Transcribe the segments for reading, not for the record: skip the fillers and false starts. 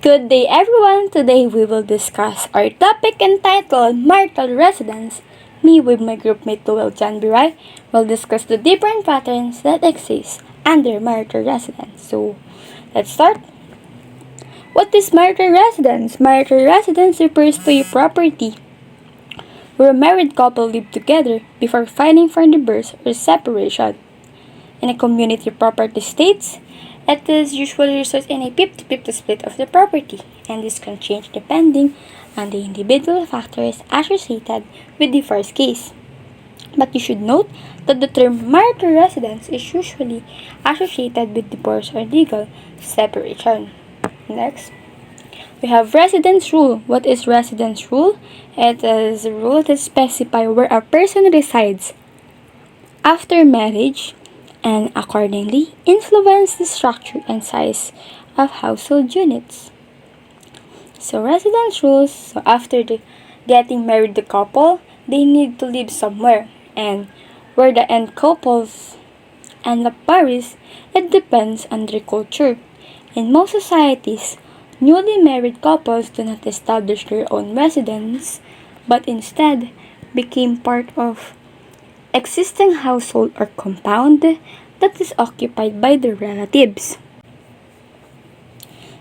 Good day everyone! Today we will discuss our topic entitled Marital Residence. Me with my groupmate Tuwel Jan Biray will discuss the different patterns that exist under marital residence. So, let's start. What is marital residence? Marital residence refers to a property where a married couple live together before filing for divorce or separation. In a community property states, it is usually results in a 50-50 split of the property, and this can change depending on the individual factors associated with the first case. But you should note that the term marital residence is usually associated with divorce or legal separation. Next, we have residence rule. What is residence rule? It is a rule that specifies where a person resides after marriage and accordingly influence the structure and size of household units. So residence rules, so after getting married the couple, they need to live somewhere, and where the end couples end up marries, it depends on their culture. In most societies, newly married couples do not establish their own residence, but instead became part of existing household or compound that is occupied by their relatives.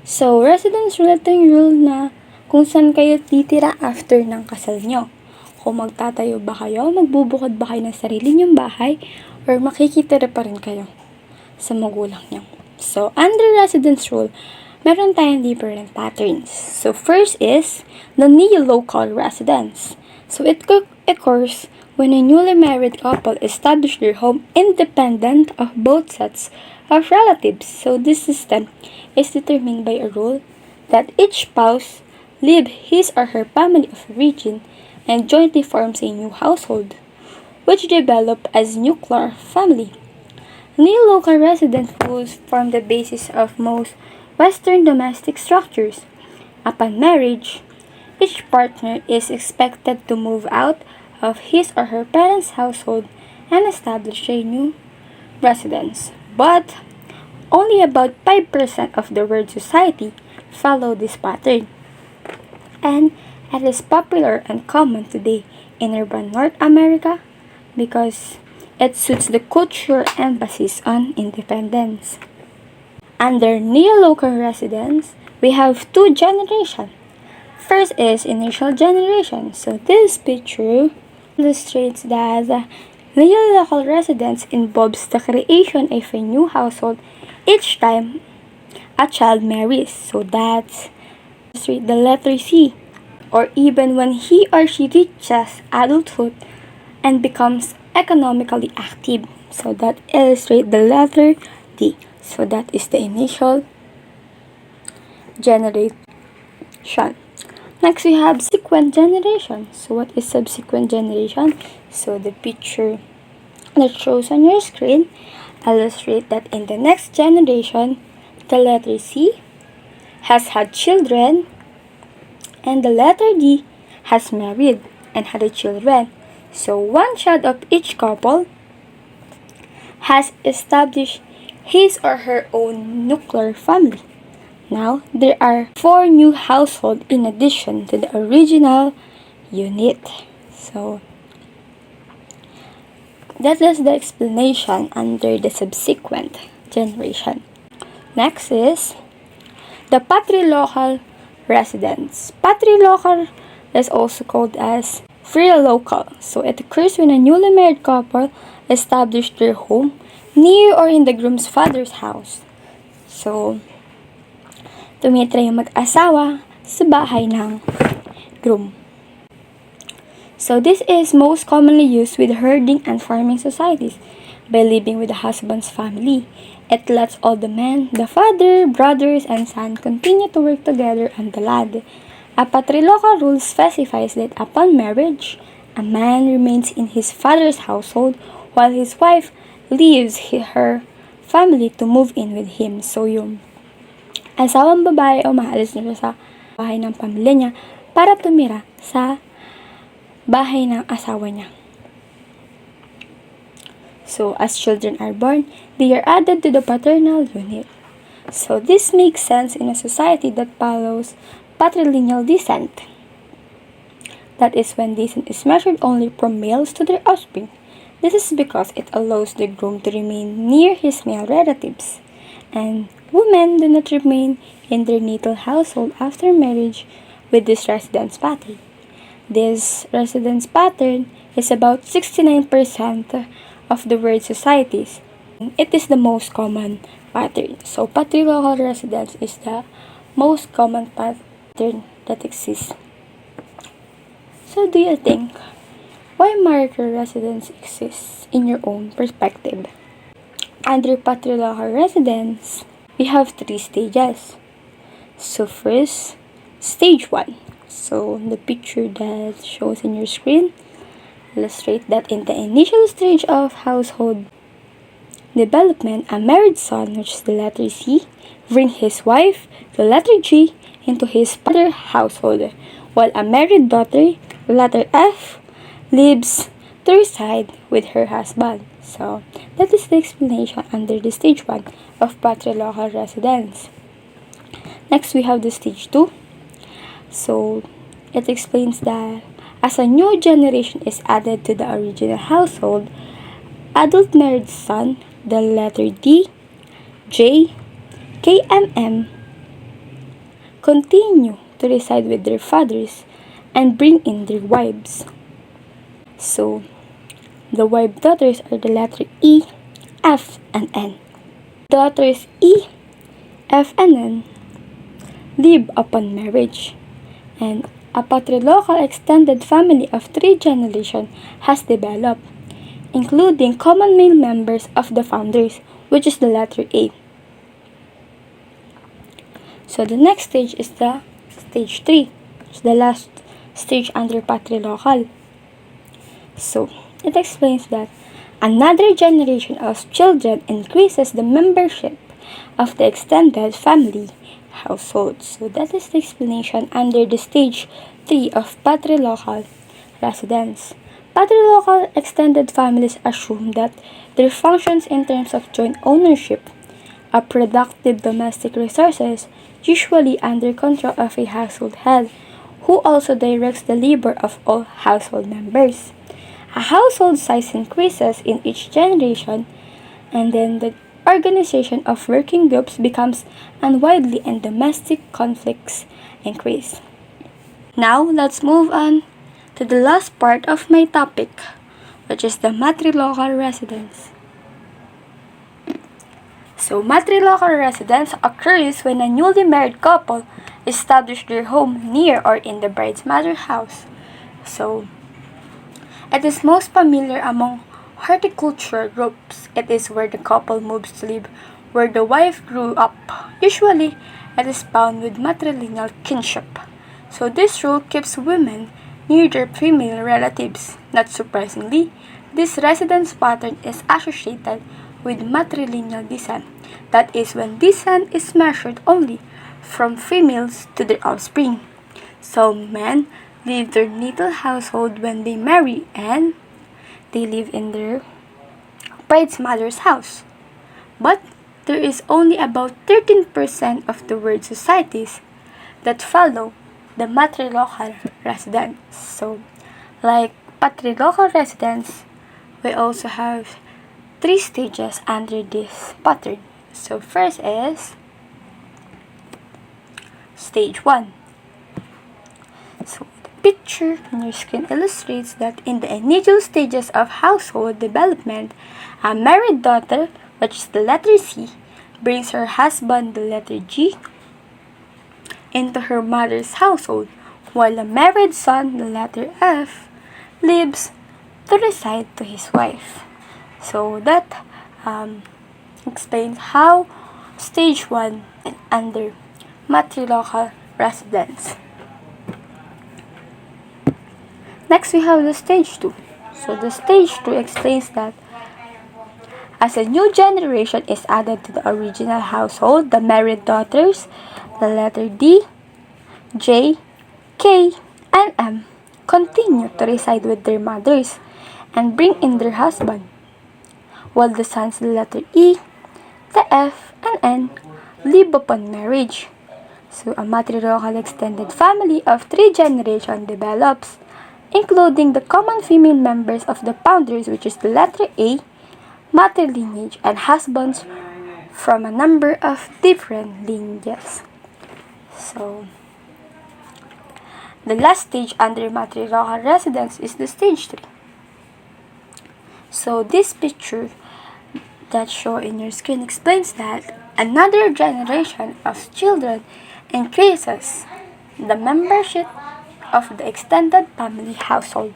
So, residence rule, ito yung rule na kung saan kayo titira after ng kasal nyo. Kung magtatayo ba kayo, magbubukod ba kayo ng sarili nyong bahay, or makikitira pa rin kayo sa magulang nyo. So, under residence rule, meron tayong different patterns. So, first is the neo-local residence. So, it occurs when a newly married couple establish their home independent of both sets of relatives. So this system is determined by a rule that each spouse leave his or her family of origin and jointly forms a new household, which develop as nuclear family. Neo-local residence rules form the basis of most Western domestic structures. Upon marriage, each partner is expected to move out of his or her parents' household and establish a new residence. But only about 5% of the world society follow this pattern. And it is popular and common today in urban North America because it suits the cultural emphasis on independence. Under neo-local residence, we have two generations. First is initial generation. So this picture illustrates that neo-local residence involves the creation of a new household each time a child marries. So that's the letter C. Or even when he or she reaches adulthood and becomes economically active. So that illustrates the letter D. So that is the initial generation. Next, we have subsequent generation. So, what is subsequent generation? So, the picture that shows on your screen illustrates that in the next generation, the letter C has had children, and the letter D has married and had children. So, one child of each couple has established his or her own nuclear family. Now, there are 4 new households in addition to the original unit. So, that is the explanation under the subsequent generation. Next is the patrilocal residence. Patrilocal is also called as freelocal. So, it occurs when a newly married couple establish their home near or in the groom's father's house. So, tumitira yung mag-asawa sa bahay ng groom. So, this is most commonly used with herding and farming societies by living with the husband's family. It lets all the men, the father, brothers, and son continue to work together on the land. A patrilocal rule specifies that upon marriage, a man remains in his father's household while his wife leaves her family to move in with him. So, yung asawang babae o maalis na siya sa bahay ng pamilya niya para tumira sa bahay ng asawa niya. So, as children are born, they are added to the paternal unit. So this makes sense in a society that follows patrilineal descent. That is when descent is measured only from males to their offspring. This is because it allows the groom to remain near his male relatives, and women do not remain in their natal household after marriage with this residence pattern. This residence pattern is about 69% of the world societies. It is the most common pattern. So patrilocal residence is the most common pattern that exists. So do you think why marital residence exists in your own perspective? Under patrilocal residence, we have three stages. So first, stage 1. So the picture that shows in your screen illustrate that in the initial stage of household development, a married son, which is the letter C, brings his wife, the letter G, into his father's household, while a married daughter, the letter F, lives to reside with her husband. So that is the explanation under the stage 1 of patrilocal residence. Next, we have the stage 2. So it explains that as a new generation is added to the original household, adult married son, the letter D, J, K, and M continue to reside with their fathers and bring in their wives. So the wife daughters are the letter E, F, and N. Daughters E, F, and N live upon marriage, and a patrilocal extended family of 3 generations has developed, including common male members of the founders, which is the letter A. So the next stage is the stage 3, which is the last stage under patrilocal. So it explains that another generation of children increases the membership of the extended family household. So that is the explanation under the stage 3 of patrilocal residence. Patrilocal extended families assume that their functions in terms of joint ownership of productive domestic resources, usually under control of a household head, who also directs the labor of all household members. A household size increases in each generation, and then the organization of working groups becomes unwieldy and domestic conflicts increase. Now, let's move on to the last part of my topic, which is the matrilocal residence. So, matrilocal residence occurs when a newly married couple establish their home near or in the bride's mother's house. So, it is most familiar among horticultural groups. It is where the couple moves to live where the wife grew up. Usually, it is bound with matrilineal kinship. So this rule keeps women near their female relatives. Not surprisingly, this residence pattern is associated with matrilineal descent. That is when descent is measured only from females to their offspring. So men leave their natal household when they marry and they live in their bride's mother's house. But there is only about 13% of the world societies that follow the matrilocal residence. So, like patrilocal residence, we also have 3 stages under this pattern. So, first is stage 1. So, the picture on your screen illustrates that in the initial stages of household development, a married daughter, which is the letter C, brings her husband, the letter G, into her mother's household, while a married son, the letter F, lives to reside to his wife. So that explains how stage 1 under matrilocal residence. Next, we have the stage 2. So the stage 2 explains that as a new generation is added to the original household, the married daughters, the letter D, J, K, and M, continue to reside with their mothers and bring in their husband, while the sons, the letter E, the F, and N, live upon marriage. So, a matrilocal extended family of 3 generations develops, including the common female members of the founders, which is the letter A, matrilineage, and husbands from a number of different lineages. So, the last stage under matrilocal residence is the stage 3. So, this picture that show in your screen explains that another generation of children increases the membership of the extended family household.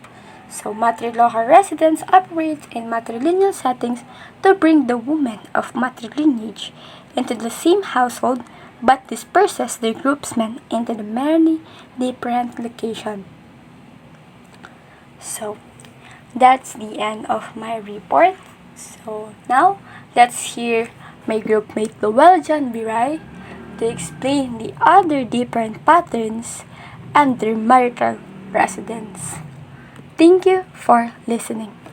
So matrilocal residence operates in matrilineal settings to bring the women of matrilineage into the same household but disperses their groupsmen into the many different locations. So that's the end of my report. So now let's hear my groupmate Llewellyn Biray to explain the other different patterns under marital residence. Thank you for listening.